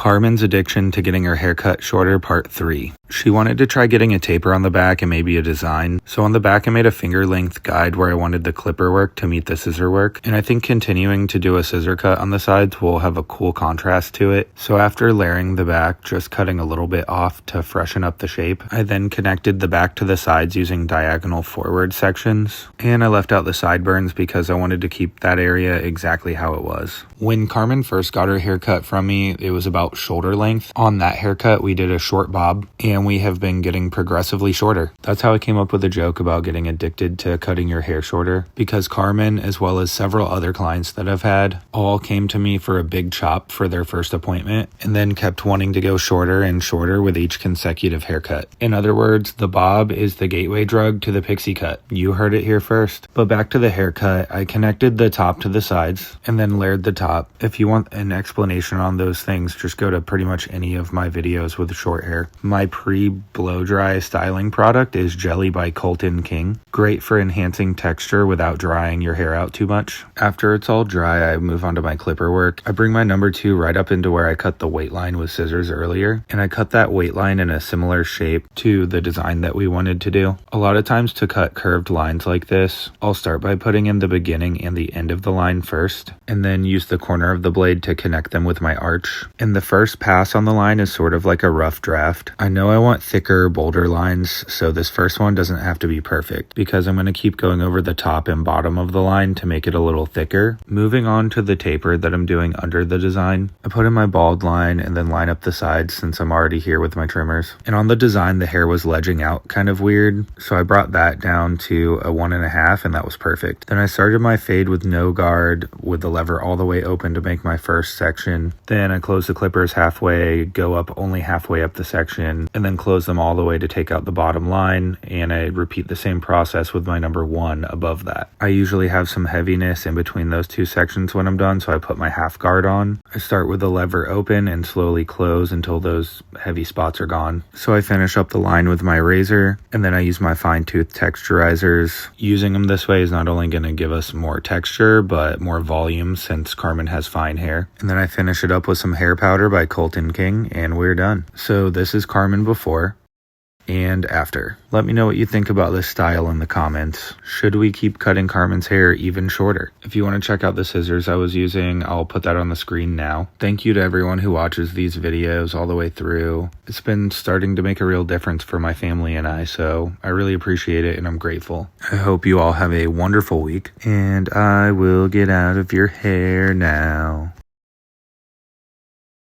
Carmen's addiction to getting her hair cut shorter, part 3. She wanted to try getting a taper on the back and maybe a design. So on the back I made a finger length guide where I wanted the clipper work to meet the scissor work. And I think continuing to do a scissor cut on the sides will have a cool contrast to it. So after layering the back, just cutting a little bit off to freshen up the shape, I then connected the back to the sides using diagonal forward sections. And I left out the sideburns because I wanted to keep that area exactly how it was. When Carmen first got her haircut from me, it was about shoulder length. On that haircut, we did a short bob, and we have been getting progressively shorter. That's how I came up with a joke about getting addicted to cutting your hair shorter, because Carmen, as well as several other clients that I've had, all came to me for a big chop for their first appointment, and then kept wanting to go shorter and shorter with each consecutive haircut. In other words, the bob is the gateway drug to the pixie cut. You heard it here first. But back to the haircut, I connected the top to the sides, and then layered the top. If you want an explanation on those things, just go to pretty much any of my videos with short hair. My pre-blow dry styling product is Jelly by Colton King. Great for enhancing texture without drying your hair out too much. After it's all dry, I move on to my clipper work. I bring my number 2 right up into where I cut the weight line with scissors earlier, and I cut that weight line in a similar shape to the design that we wanted to do. A lot of times to cut curved lines like this, I'll start by putting in the beginning and the end of the line first, and then use the corner of the blade to connect them with my arch. And the first pass on the line is sort of like a rough draft. I know I want thicker, bolder lines, so this first one doesn't have to be perfect, because I'm going to keep going over the top and bottom of the line to make it a little thicker. Moving on to the taper that I'm doing under the design, I put in my bald line and then line up the sides since I'm already here with my trimmers. And on the design, the hair was ledging out kind of weird, so I brought that down to a 1.5, and that was perfect. Then I started my fade with no guard, with the lever all the way open to make my first section. Then I close the clippers halfway, go up only halfway up the section, and then close them all the way to take out the bottom line, and I repeat the same process with my number 1 above that. I usually have some heaviness in between those 2 sections when I'm done, so I put my half guard on. I start with the lever open and slowly close until those heavy spots are gone. So I finish up the line with my razor, and then I use my fine tooth texturizers. Using them this way is not only going to give us more texture, but more volume since Carmen has fine hair. And then I finish it up with some hair powder by Colton King, and we're done. So this is Carmen before and after. Let me know what you think about this style in the comments. Should we keep cutting Carmen's hair even shorter? If you want to check out the scissors I was using, I'll put that on the screen now. Thank you to everyone who watches these videos all the way through. It's been starting to make a real difference for my family and I, so I really appreciate it and I'm grateful. I hope you all have a wonderful week, and I will get out of your hair now.